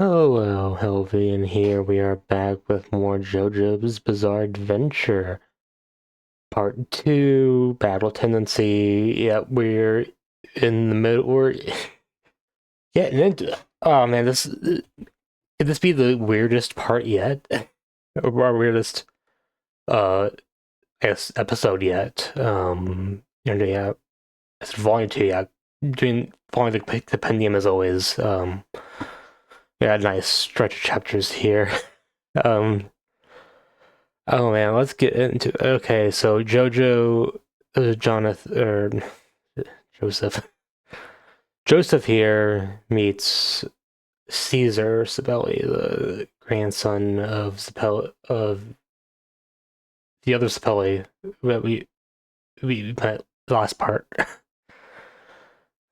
Hello, Helvi, and here we are back with more JoJo's Bizarre Adventure. Part 2, Battle Tendency. Yeah, we're in the middle. We're getting into. Oh man, could this be the weirdest part yet? Or our weirdest, uh, I guess, episode yet? And yeah, it's Volume 2, yeah. Doing following the compendium as always. We had a nice stretch of chapters here. Um, Oh man, let's get into okay. So JoJo, Jonathan or Joseph, Joseph here meets Caesar Sibeli, the grandson of Sibeli, of the other Sibeli that we met the last part.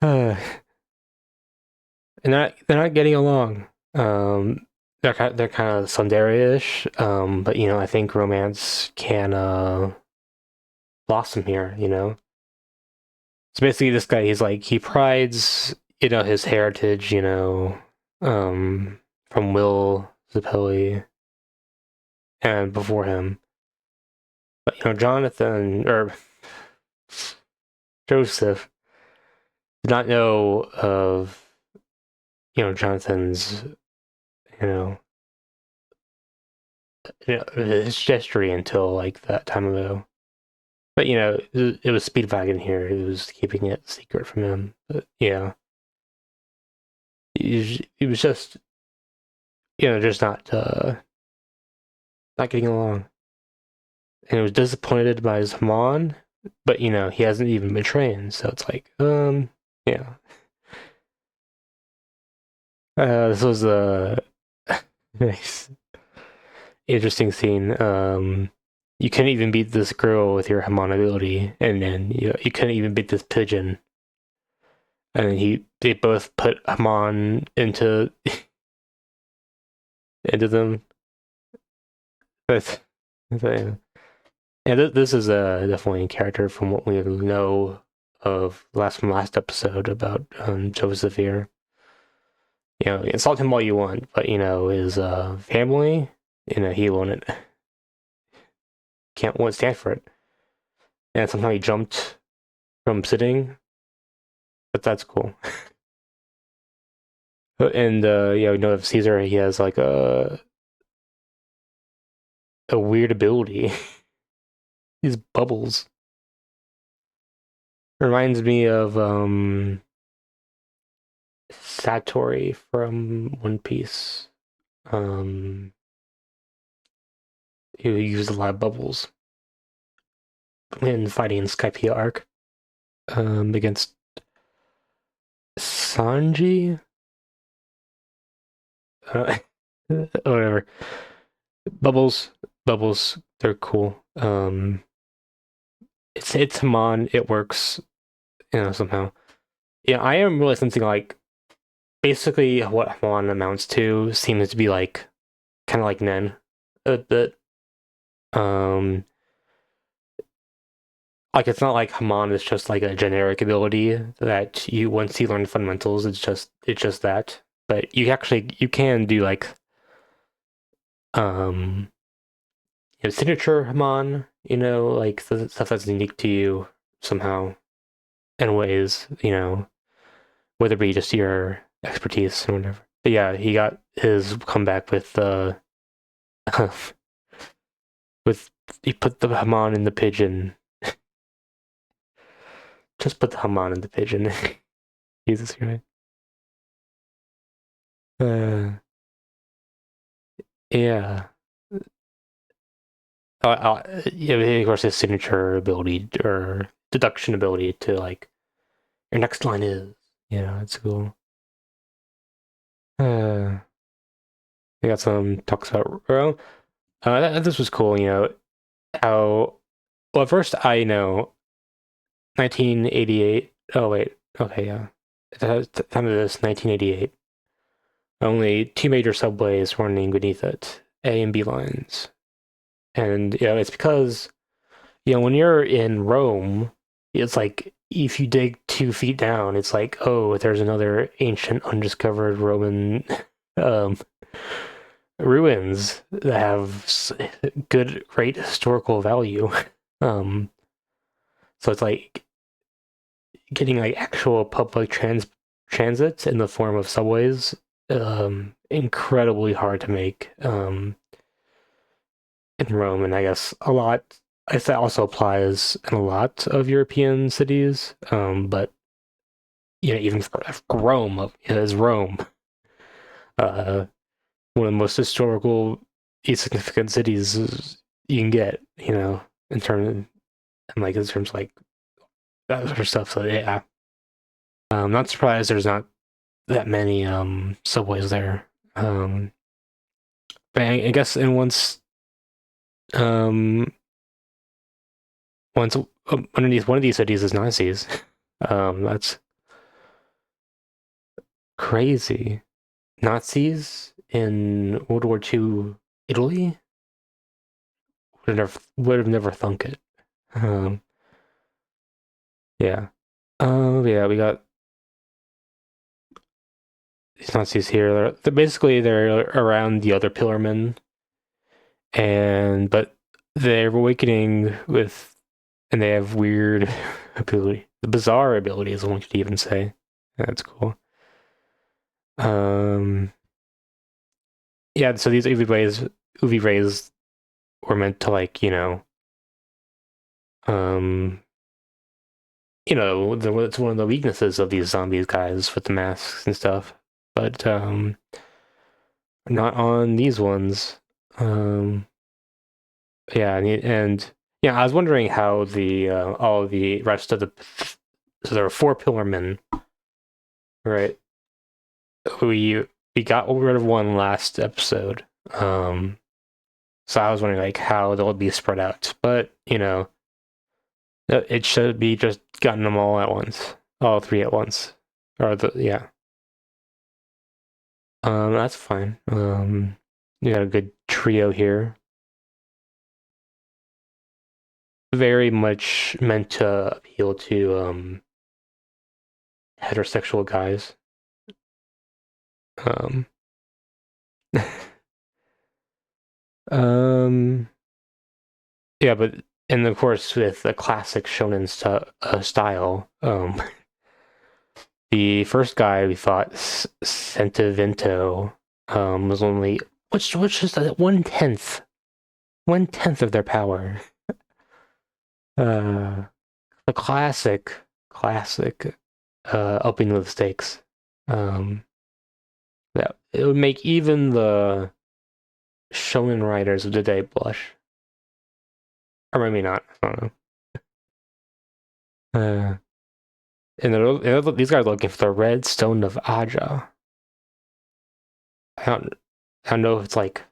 uh, and they're not getting along. They're kind of tsundere-ish. But I think romance can blossom here. So basically, this guy, he prides, his heritage, from Will Zappelli and before him. But, Jonathan, or Joseph, did not know of, Jonathan's, you know, his history until, like, that time ago. But, it was Speedwagon here who was keeping it secret from him. But, yeah. He was just, just not getting along. And he was disappointed by his Hamon, but he hasn't even been trained, so it's like, yeah. This was a nice, interesting scene. You couldn't even beat this girl with your Hamon ability, and then you couldn't even beat this pigeon. And they both put Hamon into them. But yeah, this is definitely a character from what we know of from last episode about Joseph here. Insult him all you want, but his family, he won't stand for it. And somehow he jumped from sitting, but that's cool. And we know of Caesar, he has like a weird ability. These bubbles reminds me of Satori from One Piece. Who used a lot of bubbles when fighting in Skypiea arc against Sanji. Whatever. Bubbles, they're cool. It's Hamon. It works, somehow. Yeah, I am really something like basically what Hamon amounts to seems to be like kind of like Nen a bit. Like it's not like Hamon is just like a generic ability that you once you learn fundamentals, it's just that. But you can do like um signature Hamon, like the stuff that's unique to you somehow in ways, whether it be just your expertise or whatever. But yeah, he got his comeback with with he put the Hamon in the pigeon. Just put the Hamon in the pigeon. Jesus Christ. Uh, yeah. Yeah, of course, his signature ability or deduction ability to like your next line is, it's cool. We got some talks about Ro. This was cool, how. Well, at first I know 1988. Oh wait, okay, yeah. At the time of this, 1988. Only two major subways running beneath it, A and B lines, and it's because when you're in Rome, it's like if you dig 2 feet down, it's like, oh, there's another ancient undiscovered Roman um, ruins that have great historical value. Um, so it's like getting like actual public transit in the form of subways, incredibly hard to make in Rome, and I guess a lot. I guess that also applies in a lot of European cities, but even for Rome is Rome, one of the most historical, significant cities you can get, in terms of like that sort of stuff. So yeah, I'm not surprised there's not that many subways there. But I guess and um once underneath one of these cities is Nazis. That's crazy. Nazis in World War II Italy would have never thunk it. Um, yeah. Yeah, we got these Nazis here. They're around the other Pillarmen, but they're awakening and they have weird ability. The bizarre abilities, I want you to even say. That's cool. Yeah, so these UV rays were meant to um, it's one of the weaknesses of these zombies guys with the masks and stuff, but not on these ones. Yeah, and yeah, I was wondering how the all the rest of the so there were 4 pillar men, right? We got rid of one last episode. So I was wondering like how they'll be spread out, but it should be just gotten them all at once, all 3 at once, or yeah. That's fine. You got a good trio here. Very much meant to appeal to heterosexual guys. Um, um, yeah, but and of course with the classic shonen style, the first guy we fought, Sentivento, was only which is 1/10 of their power. The classic, upping the stakes. That it would make even the shonen writers of the day blush, or maybe not. I don't know. And these guys are looking for the red stone of Aja. I don't, I don't know if it's like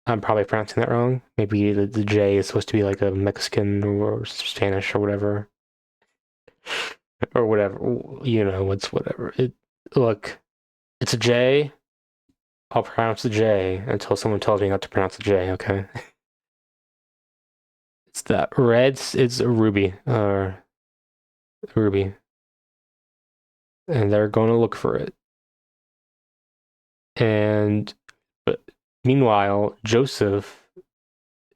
I'm probably pronouncing that wrong. Maybe the J is supposed to be like a Mexican or Spanish or whatever, or whatever. It's whatever. Look, it's a J. I'll pronounce the J until someone tells me not to pronounce the J. Okay. It's that red. It's a ruby. Ruby, and they're going to look for it. But meanwhile, Joseph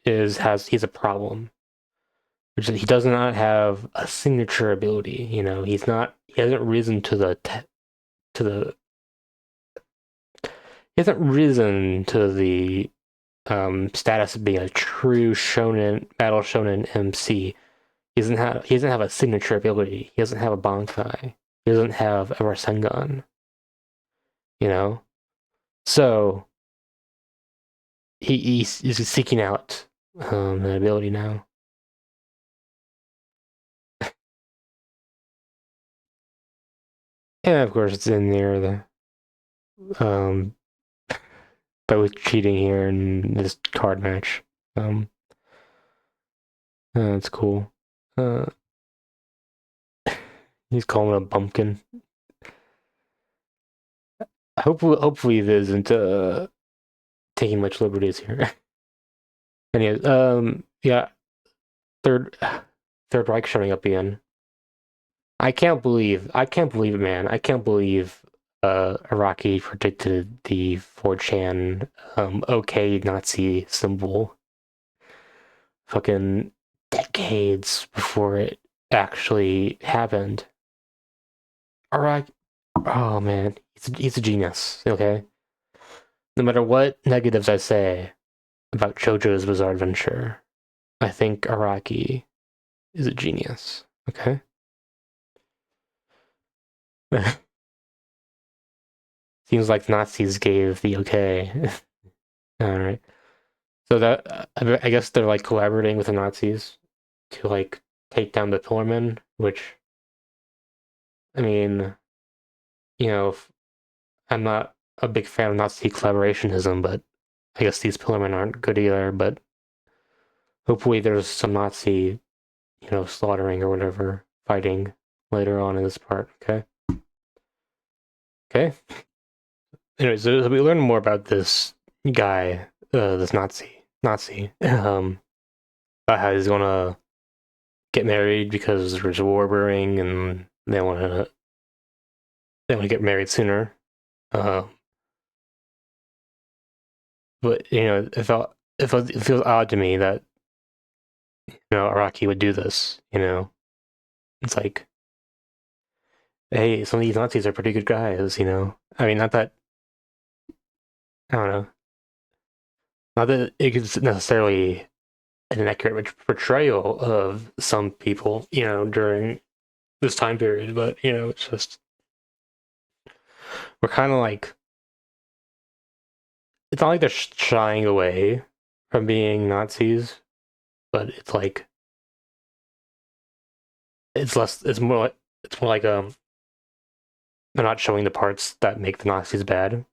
he's a problem, which is he does not have a signature ability. He hasn't risen to the he hasn't risen to the status of being a true battle shonen MC. He doesn't have a signature ability. He doesn't have a Bankai. He doesn't have a Rasengan. So he's seeking out an ability now. And of course, it's in there both cheating here in this card match. That's cool. He's calling it a bumpkin. Hopefully, it isn't taking much liberties here. Anyways, yeah, third Reich showing up again. I can't believe it, man. I can't believe Araki predicted the 4chan OK Nazi symbol fucking decades before it actually happened. Araki, oh man, he's a genius. Okay, no matter what negatives I say about JoJo's Bizarre Adventure, I think Araki is a genius. Okay. Seems like Nazis gave the okay. All right. So that I guess they're like collaborating with the Nazis to like take down the Pillarmen, which I mean, I'm not a big fan of Nazi collaborationism, but I guess these Pillarmen aren't good either. But hopefully, there's some Nazi, slaughtering or whatever, fighting later on in this part. Okay. Okay. Anyways, so we learn more about this guy, this Nazi, about how he's gonna get married because there's a war brewing and they want to get married sooner. Uh, but it feels odd to me that Araki would do this. It's like, hey, some of these Nazis are pretty good guys. I mean, not that I don't know, not that it is necessarily an accurate portrayal of some people, during this time period, but it's just we're kind of like it's not like they're shying away from being Nazis, but it's like it's more like they're not showing the parts that make the Nazis bad.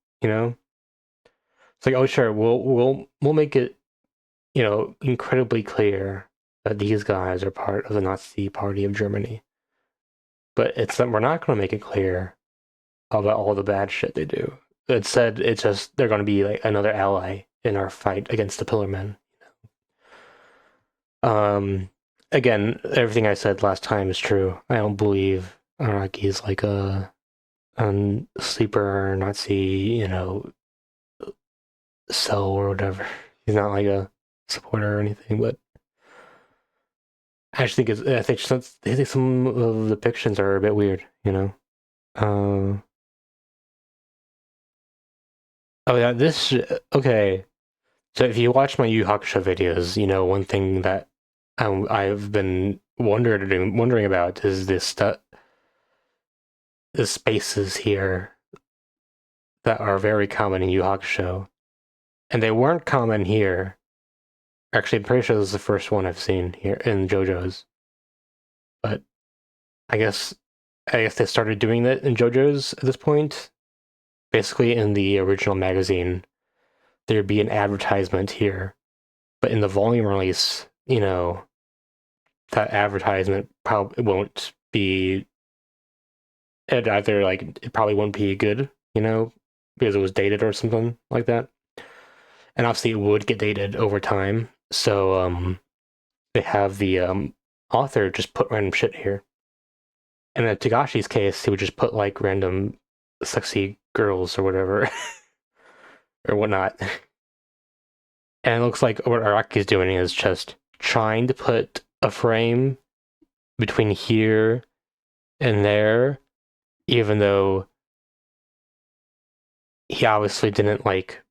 It's like, oh sure, we'll make it incredibly clear that these guys are part of the Nazi Party of Germany, but it's that we're not going to make it clear about all the bad shit they do. Instead, it's just they're going to be like another ally in our fight against the Pillarmen. Um, Again, everything I said last time is true. I don't believe Araki is like a sleeper Nazi, cell or whatever. He's not like a supporter or anything, but I think some of the depictions are a bit weird. Uh, oh yeah, okay. So if you watch my Yu Hakusho videos, one thing that I've been wondering about is the spaces here that are very common in Yu Hakusho, and they weren't common here. Actually, I'm pretty sure this is the first one I've seen here in JoJo's, but I guess they started doing that in JoJo's at this point. Basically, in the original magazine, there'd be an advertisement here, but in the volume release, that advertisement probably won't be. It probably won't be good, because it was dated or something like that. And obviously, it would get dated over time. So they have the author just put random shit here. And in Tagashi's case, he would just put like random sexy girls or whatever or whatnot. And it looks like what Araki's doing is just trying to put a frame between here and there, even though he obviously didn't like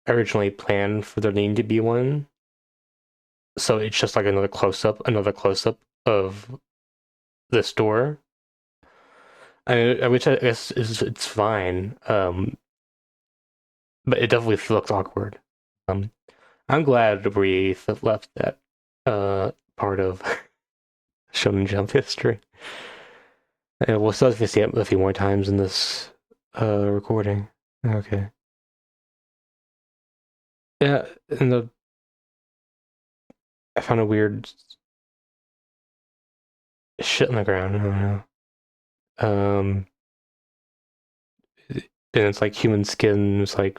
originally plan for there needing to be one. So it's just like another close up of this door. Which I guess it's fine. But it definitely looks awkward. Um, I'm glad we left that part of Shonen Jump history. And we'll still have to see it a few more times in this recording. Okay. Yeah, I found a weird shit on the ground. I don't know. Um, and it's like human skin. It's like,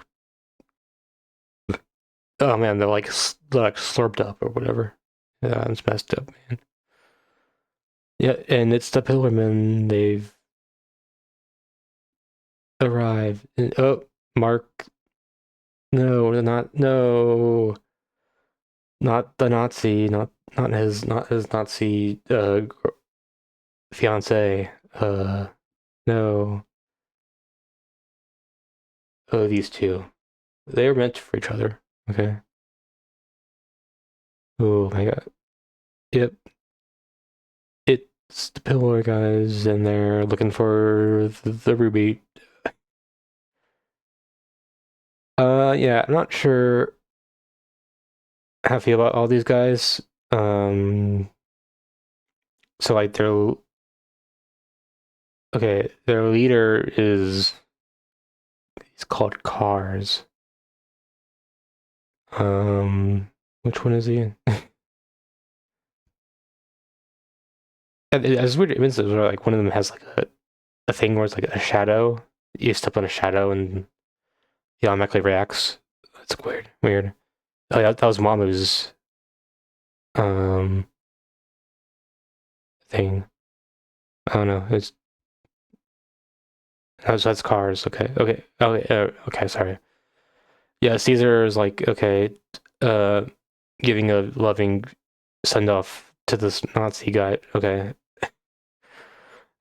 oh man, they're like slurped up or whatever. Yeah, it's messed up, man. Yeah, and it's the Pillarmen. arrive. And, oh, Mark. No, not the Nazi, not his Nazi fiance. No. Oh, these two. They were meant for each other. Okay. Oh my god. Yep. It's the pillar guys, and they're looking for the ruby. Yeah, I'm not sure how I feel about all these guys. Um, so like their leader is he's called Cars. Which one is he? As weird instances where like one of them has like a thing where it's like a shadow. You step on a shadow and he automatically reacts. That's weird. Weird. Oh, yeah, that was Mamu's um thing. I don't know. That's Cars. Okay. Okay. Okay. Okay. Sorry. Yeah, Caesar is like okay, uh, giving a loving send off to this Nazi guy. Okay. I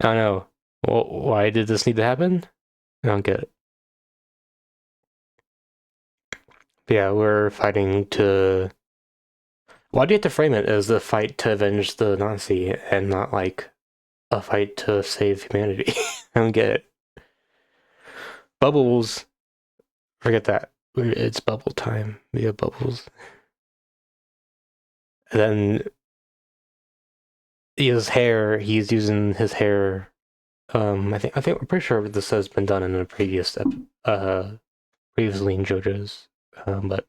don't know. Well, why did this need to happen? I don't get it. But yeah, we're fighting to. Why do you have to frame it as a fight to avenge the Nazi and not like a fight to save humanity? I don't get it. Bubbles. Forget that. It's bubble time. We have bubbles. And then his hair. He's using his hair. I think we're pretty sure this has been done in a previous step. Previously in JoJo's. But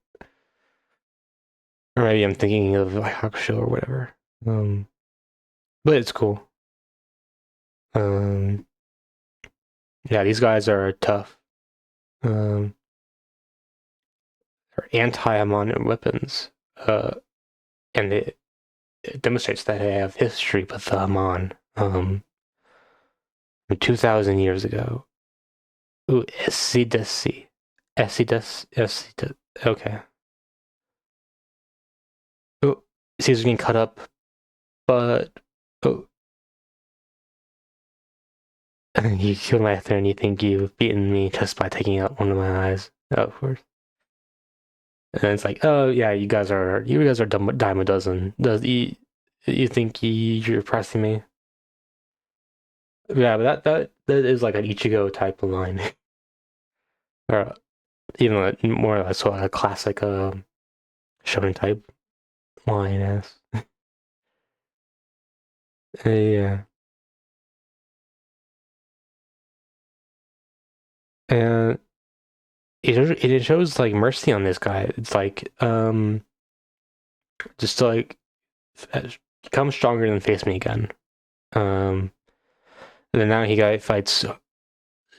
or maybe I'm thinking of like Hakusho or whatever. But it's cool. Um, yeah, these guys are tough. They're anti-Amon weapons. And it demonstrates that they have history with the Amon. 2,000 years ago. Ooh, Esidisi. Esidisi. Okay. Oh, Caesar's getting cut up, but oh, you killed my throne. You think you've beaten me just by taking out one of my eyes? Oh, of course. And it's like, oh yeah, you guys are dime a dozen. Does you think you're pressing me? Yeah, but that is like an Ichigo type of line, or even more or less sort of a classic shonen type line as. Yeah, and it shows like mercy on this guy. It's like just to, like become stronger than face me again. Um, and then now fights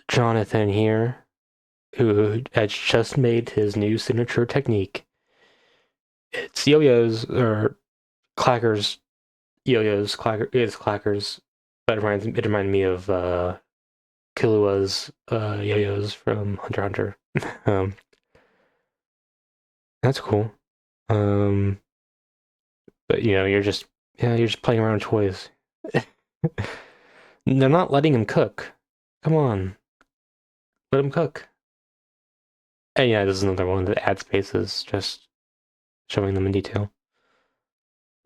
Jonathan here, who has just made his new signature technique. It's yo-yos or clackers, yo-yos, clackers. But it reminded me of Killua's yo-yos from Hunter x Hunter. um, that's cool. Um, but you're just playing around with toys. They're not letting him cook. Come on, let him cook. And yeah, this is another one that ad spaces, just showing them in detail.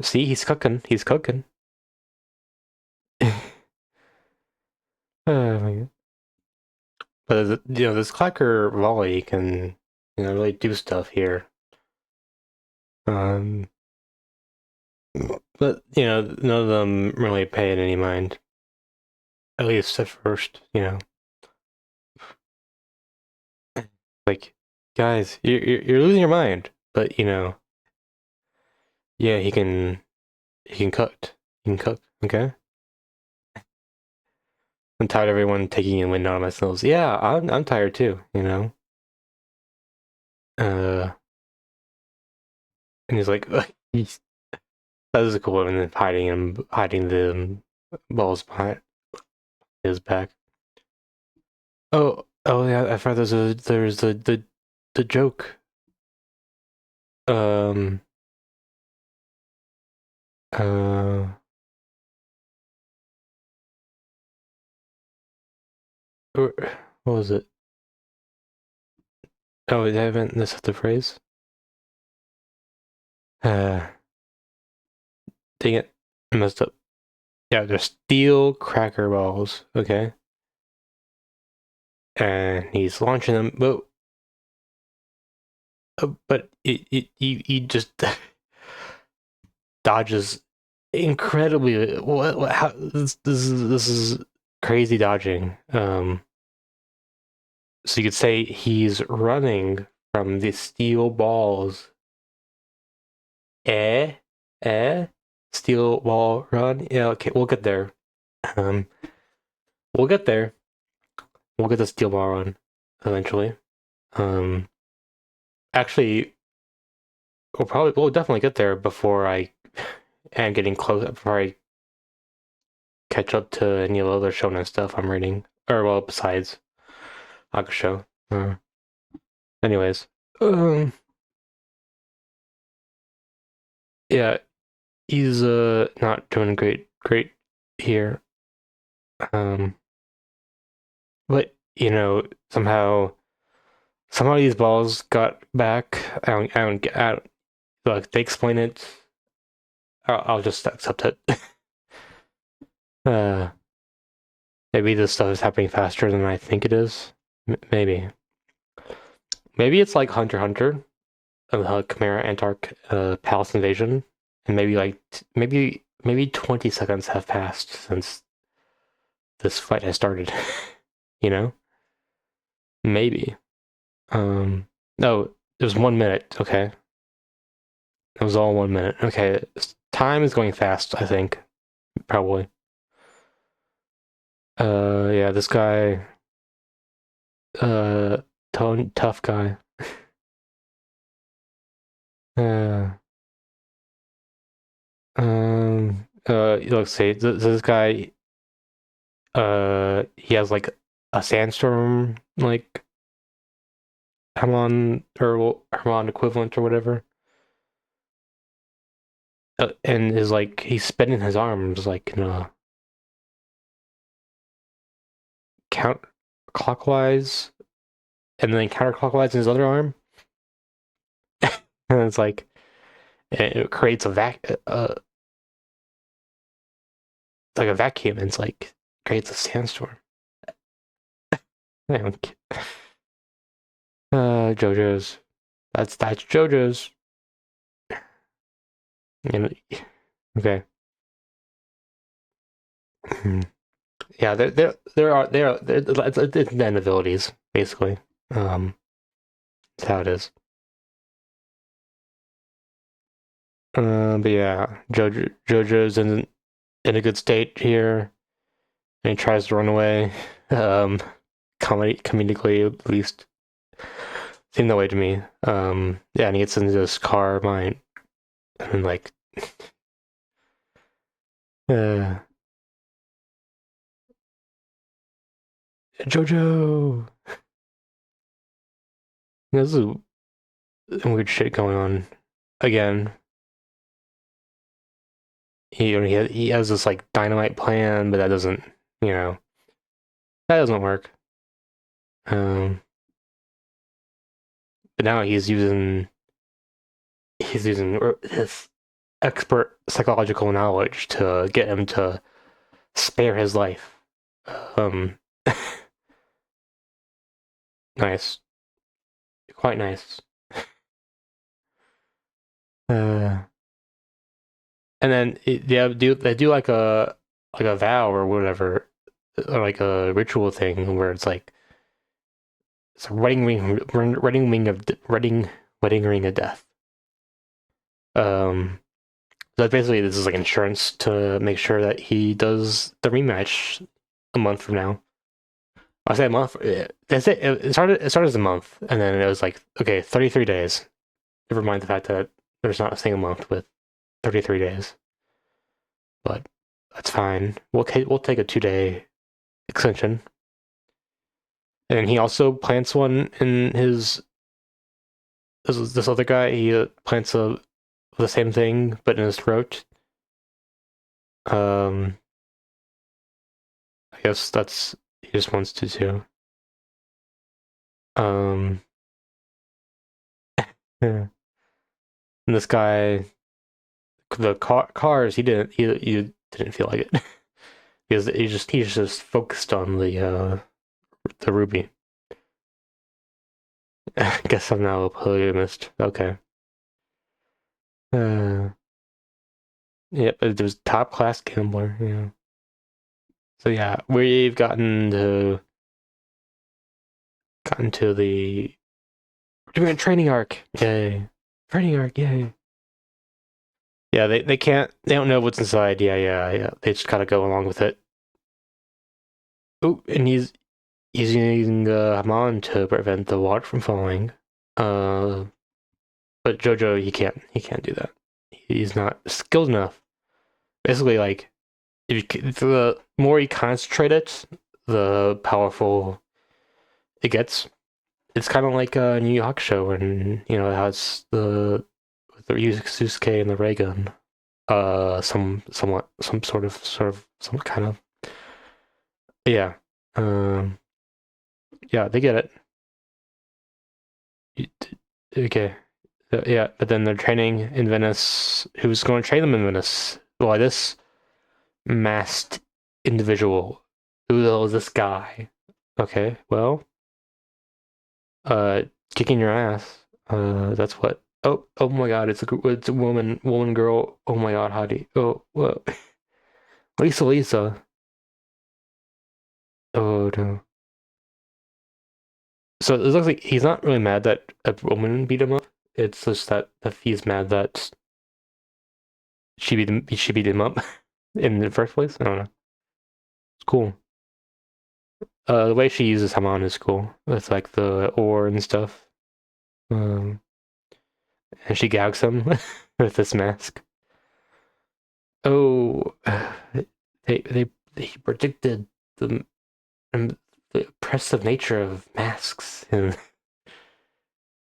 See, he's cooking. He's cooking. Oh my god. But this clacker volley can really do stuff here. Um, but none of them really pay it any mind. At least at first, like guys, you're losing your mind. But yeah, he can cook. He can cook. Okay. I'm tired of everyone taking a wind out of my sails. Yeah, I'm tired too. Uh, and he's like, that was cool. And then hiding the balls behind his back. Oh, Oh yeah, I thought there's the joke. Um. Uh. Or, what was it? Oh, I haven't. That's the phrase. Uh. Dang it! I messed up. Yeah, they're steel cracker balls. Okay. And he's launching them, but he just dodges incredibly. What how this is crazy dodging. So you could say he's running from the steel balls. Eh, eh, steel ball run. Yeah, okay, we'll get there. Um, we'll get there. We'll get the steel ball run eventually. Um, actually, we'll definitely get there before I am getting close. Before I catch up to any of the other shonen stuff I'm reading, or well, besides Hakusho. Anyways, um, yeah, he's not doing great here. Um, but somehow these balls got back. I don't like they explain it. I'll just accept it. uh, maybe this stuff is happening faster than I think it is. Maybe it's like Hunter x Hunter, Chimera Antark Palace invasion, and maybe maybe 20 seconds have passed since this fight has started. you know, maybe. No, it was 1 minute. Okay, it was all 1 minute. Okay, time is going fast. I think probably. Yeah, this guy, uh, tough guy. Uh, let's see. This guy, he has like a sandstorm, like Hermon equivalent or whatever, and is like he's spinning his arms like in a counterclockwise, and then counterclockwise in his other arm, and it's like it creates like a vacuum, and it's like creates a sandstorm. JoJo's. That's JoJo's. Okay. Yeah, it's the abilities basically. That's how it is. But yeah, JoJo's in a good state here, and he tries to run away. Um, comedically at least seemed that way to me. Yeah, and he gets into this car mine, and like, uh, JoJo. This is weird shit going on again. He has this like dynamite plan, but that doesn't work. Um, but now he's using his expert psychological knowledge to get him to spare his life. Um, nice, quite nice. Uh, and then they do like a vow or whatever, or like a ritual thing where it's a wedding ring of death. Um, so basically this is like insurance to make sure that he does the rematch a month from now. I say a month. That's it. It started as a month, and then it was like okay, 33 days. Never mind the fact that there's not a single month with 33 days, but that's fine. We'll take a 2-day extension, And he also plants one in his this other guy. He plants the same thing, but in his throat. I guess that's he just wants to too. Um, yeah. And this guy, the cars, he didn't feel like it because he's just focused on the ruby. I guess I'm now a polygamist. Okay. Uh, yep. There's top class gambler. Yeah. So yeah, we've gotten to the we're doing a training arc. Yay. Training arc. Yay. Yeah, they don't know what's inside. Yeah. They just gotta go along with it. Oh, and he's using Hamon to prevent the water from falling. Uh, but JoJo he can't do that. He's not skilled enough. Basically, like the more you concentrate it, the powerful it gets. It's kind of like a New York show, and it has the Yusuke and the ray gun. Some some kind of yeah. Um, yeah, they get it. Okay. Yeah, but then they're training in Venice. Who's going to train them in Venice? Well, this masked individual. Who the hell is this guy? Okay, well, uh, kicking your ass. That's what. Oh my God! It's a woman, girl. Oh my God, Hadi. Oh, whoa. Lisa. Oh no. So it looks like he's not really mad that a woman beat him up. It's just that he's mad that she beat him up in the first place. I don't know. It's cool. The way she uses Haman is cool. It's like the ore and stuff. Um, and she gags him with this mask. Oh, they predicted the the oppressive nature of masks uh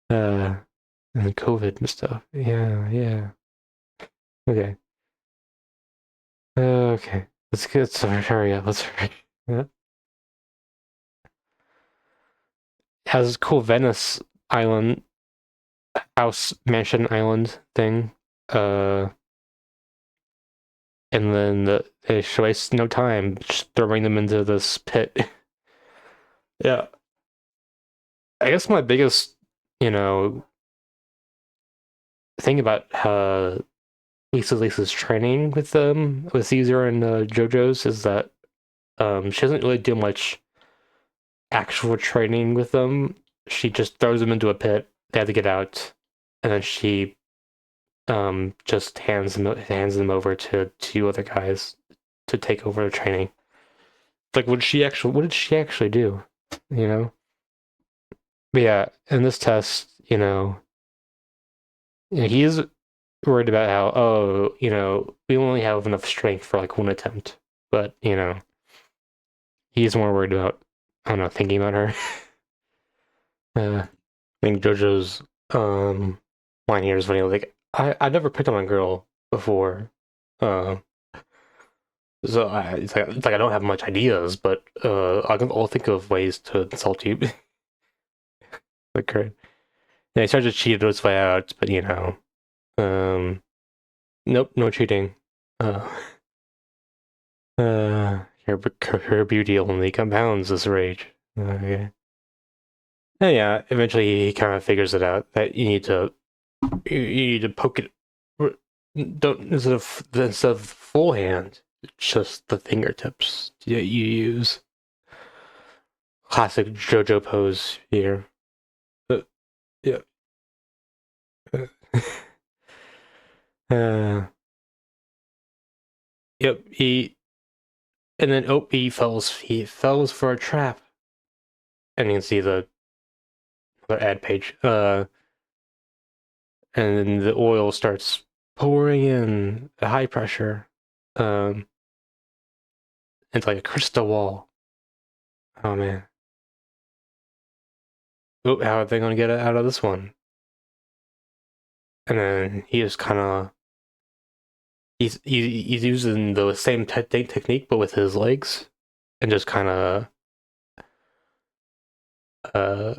and COVID and stuff. Yeah. Okay. Okay. Let's hurry up. Let's hurry. Yeah. It has this cool Venice island house mansion island thing. Uh and then they waste no time just throwing them into this pit. Yeah. I guess my biggest, you know, thing about Lisa's training with Caesar and JoJo's is that she doesn't really do much actual training with them. She just throws them into a pit. They have to get out, and then she just hands them over to two other guys to take over the training. It's like, what did she actually do? You know? But yeah, in this test, he's worried about how, we only have enough strength for like one attempt. But, he's more worried about, I don't know, thinking about her. I think JoJo's line here is funny. Like, I never picked on a girl before. Uh, it's like I don't have much ideas, but I'll think of ways to insult you. Like, great. Yeah, he started to cheat his way out, but um, nope, no cheating. Uh, her beauty only compounds this rage. Okay. And yeah, eventually he kind of figures it out that you need to poke it. Don't instead of full hand, just the fingertips that you use. Classic JoJo pose here. Yeah. uh, yep. And then he falls for a trap, and you can see the ad page. And then the oil starts pouring in at high pressure. Um, it's like a crystal wall. Oh man. oh, how are they gonna get out of this one? And then he just kind of he's using the same technique but with his legs, and just kind of uh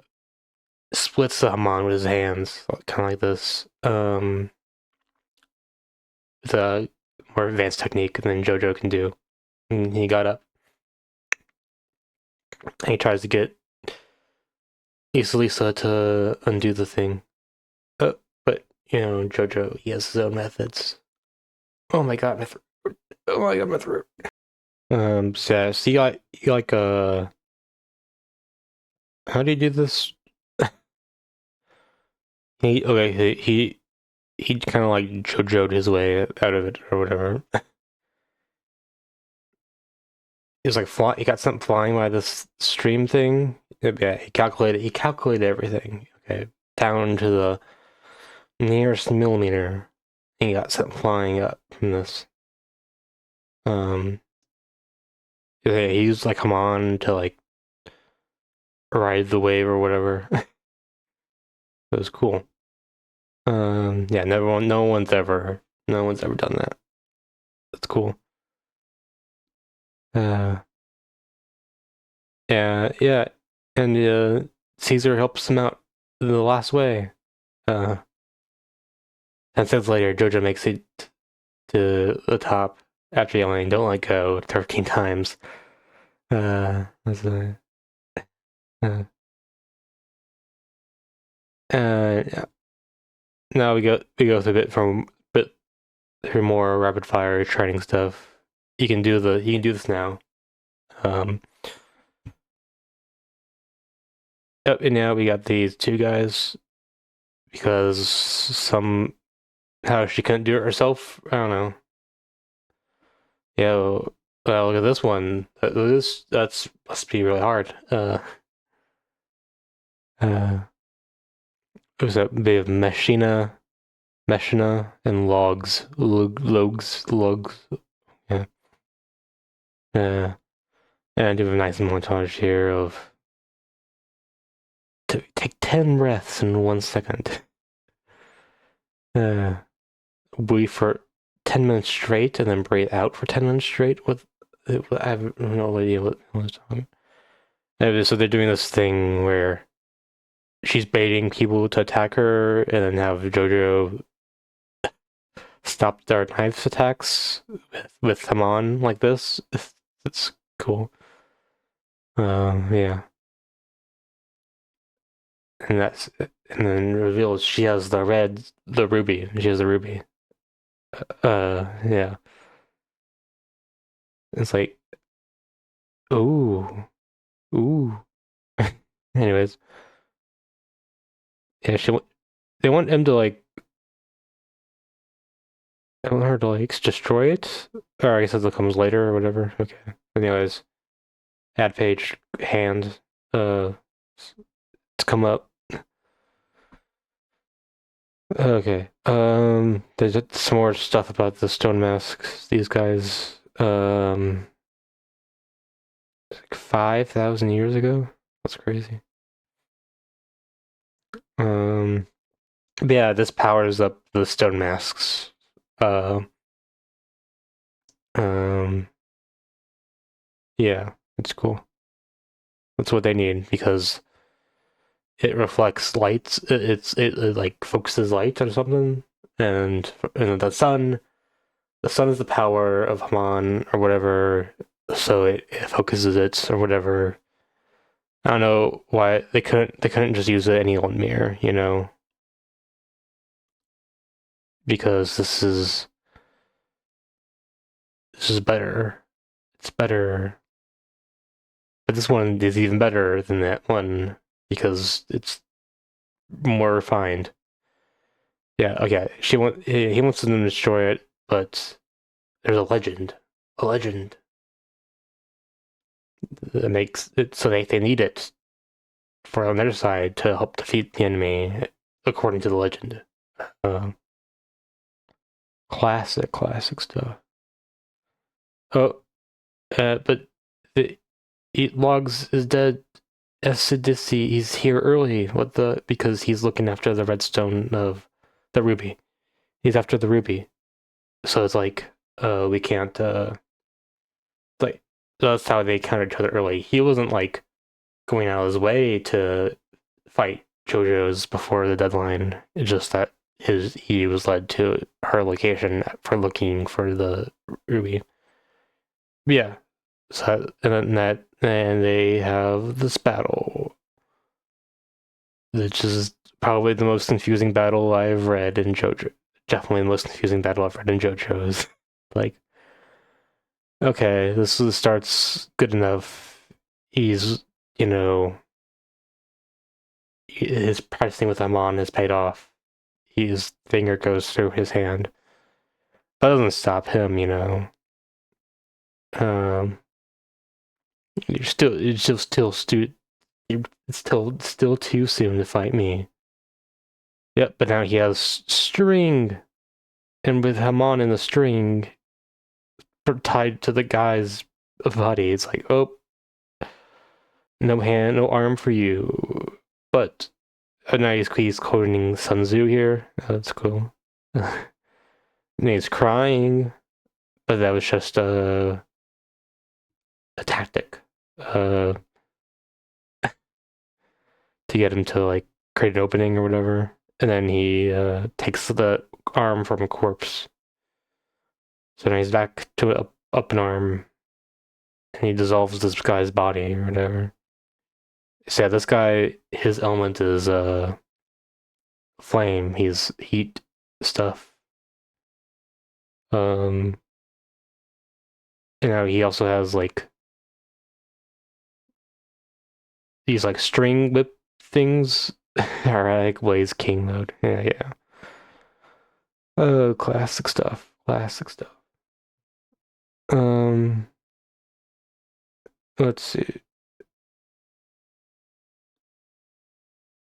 splits the Hamon with his hands, kind of like this. It's a more advanced technique than JoJo can do. And he got up. And he tries to get Esidisi to undo the thing. But, JoJo, he has his own methods. Oh my god, my throat. Oh my god, my throat. So yeah, so how do you do this? He kind of like JoJo'd his way out of it or whatever. He was like he got something flying by this stream thing. Yeah, he calculated everything. Okay, down to the nearest millimeter. He got something flying up from this. Yeah, he used like come on to like ride the wave or whatever. It was cool. Yeah, no one's ever done that. That's cool. Yeah, and Caesar helps him out the last way. 10 seconds later, JoJo makes it to the top after yelling "Don't let go" 13 times. That's yeah. Now we go through a bit through more rapid fire training stuff. You can do this now. Yep, and now we got these two guys because somehow she couldn't do it herself. I don't know. Yeah, well, look at this one. That's must be really hard. It was a bit of Meshina, and logs. Yeah. And I do have a nice montage here of to take 10 breaths in 1 second. Breathe for 10 minutes straight and then breathe out for 10 minutes straight. I have no idea what I was talking about. So they're doing this thing where she's baiting people to attack her and then have JoJo stop their knife attacks with them on like this. It's cool. Yeah. And then reveals she has the ruby. She has the ruby. Yeah. It's like, ooh. Anyways, yeah, they want him to like, I want her to like destroy it. Or I guess it comes later or whatever. Okay. Anyways, ad page hand, to come up. Okay. There's some more stuff about the stone masks. These guys, like 5,000 years ago. That's crazy. But yeah, this powers up the stone masks. Yeah, it's cool. That's what they need because it reflects light. It like focuses light or something, and the sun is the power of Haman or whatever. So it focuses it or whatever. I don't know why they couldn't just use any old mirror, because this is better. It's better, but this one is even better than that one because it's more refined. Yeah, okay. He wants them to destroy it, but there's a legend. A legend that makes it so they need it for on their side to help defeat the enemy, according to the legend. Classic stuff. Oh, but the Logs is dead. Esidisi, he's here early. What the? Because he's looking after the redstone of the ruby. He's after the ruby. So it's like, we can't, like, that's how they countered each other early. He wasn't, like, going out of his way to fight JoJo's before the deadline. It's just that he was led to her location for looking for the ruby. But yeah. So, and they have this battle, which is probably the most confusing battle I've read in JoJo. Definitely the most confusing battle I've read in JoJo's. Like, okay, this starts good enough. He's, you know, his practicing with Amon has paid off. His finger goes through his hand. That doesn't stop him, you know. It's still too soon to fight me. Yep, but now he has string, and with Hamon in the string tied to the guy's body, it's like, oh, no hand, no arm for you. But now he's quoting Sun Tzu here. Oh, that's cool. And he's crying, but that was just a tactic to get him to like create an opening or whatever. And then he takes the arm from a corpse. So now he's back to up an arm, and he dissolves this guy's body or whatever. So yeah, this guy, his element is flame. He's heat stuff. You know, he also has like these like string whip things. Alright, Blaze King mode. Yeah. Oh, classic stuff. Classic stuff. Let's see.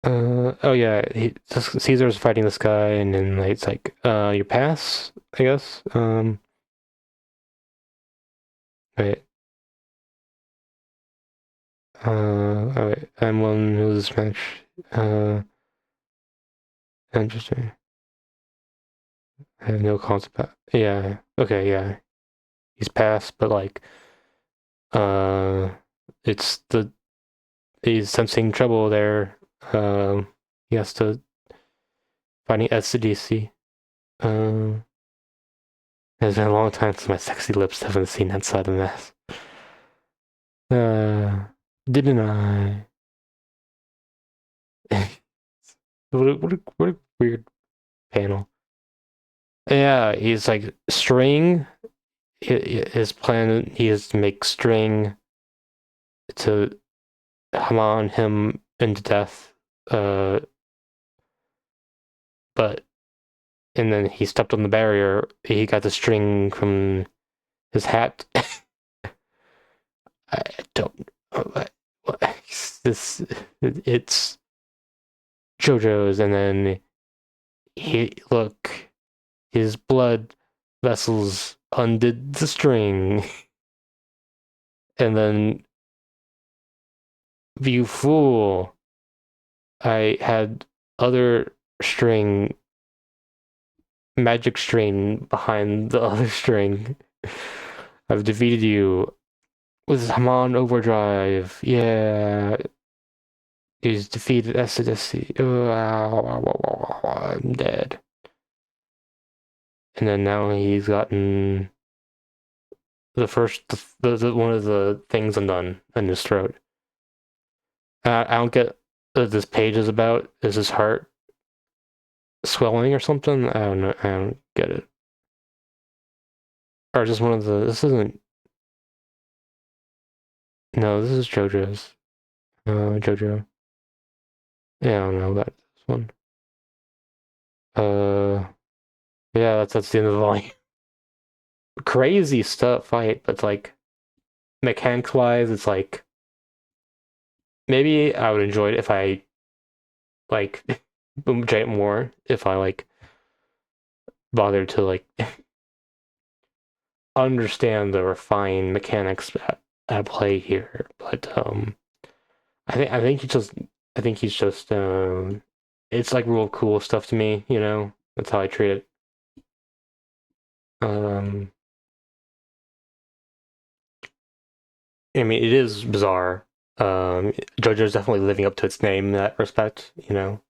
Oh yeah, Caesar's fighting this guy, and then like, it's like, your pass, I guess. Wait. Alright, I'm one who loses match. Interesting. I have no concept. Yeah. Okay. Yeah. He's passed, but like, uh, it's he's sensing trouble there. He has to finding Esidisi. It's been a long time since my sexy lips haven't seen that side of the mess. Didn't I? What a weird panel. Yeah, he's like string. His plan, he is to make string to hamon him into death. But and then he stepped on the barrier. He got the string from his hat. I don't know what this. It's JoJo's, and then his blood vessels undid the string, and then you fool, I had other string, magic string behind the other string. I've defeated you with Hamon Overdrive. Yeah. He's defeated Esidisi. I'm dead. And then now he's gotten the first, one of the things undone in his throat. I don't get what this page is about. Is his heart swelling or something? I don't know. I don't get it. Or just one of the. This isn't. No, this is JoJo's. JoJo. Yeah, I don't know about this one. Yeah, that's the end of the volume. Crazy stuff fight, but like mechanics wise, it's like maybe I would enjoy it if I like Boom Giant more, if I like bothered to like understand the refined mechanics at play here. But I think he's just it's like real cool stuff to me, you know. That's how I treat it. Um, I mean, it is bizarre. JoJo's definitely living up to its name in that respect, you know.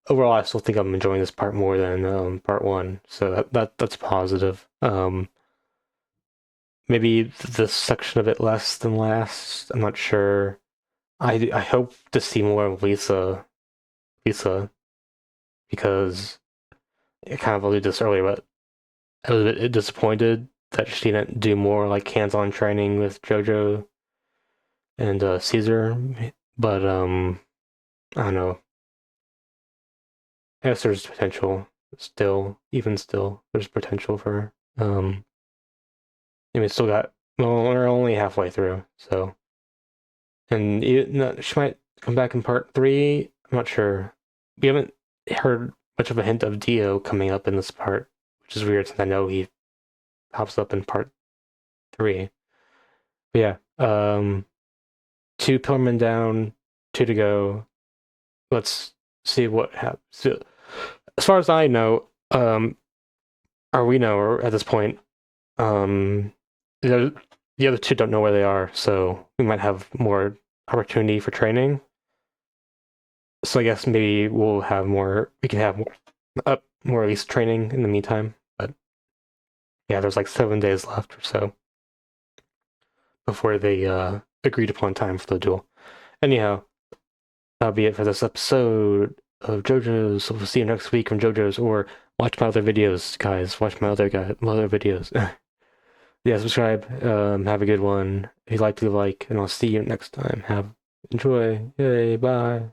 Overall, I still think I'm enjoying this part more than part one, so that's positive. Maybe this section of it less than last. I'm not sure. I hope to see more of Lisa, because I kind of alluded to this earlier, but I was a bit disappointed that she didn't do more like hands-on training with JoJo and Caesar. But I don't know. I guess there's potential still, even still, there's potential for I mean, still got well, we're only halfway through, so and no, she might come back in part three. I'm not sure. We haven't heard much of a hint of Dio coming up in this part, which is weird since I know he pops up in part three. But yeah, two Pillman down, two to go. Let's see what happens. So, as far as I know, or we know, or at this point, um, the other two don't know where they are, so we might have more opportunity for training. So I guess maybe we'll have more. We can have more at least training in the meantime. But yeah, there's like 7 days left or so before they agreed upon time for the duel. Anyhow, that'll be it for this episode of JoJo's. So we'll see you next week from JoJo's, or watch my other videos, guys. Watch my other videos. Yeah, subscribe. Have a good one. If you like, leave a like, and I'll see you next time. Enjoy. Yay, bye.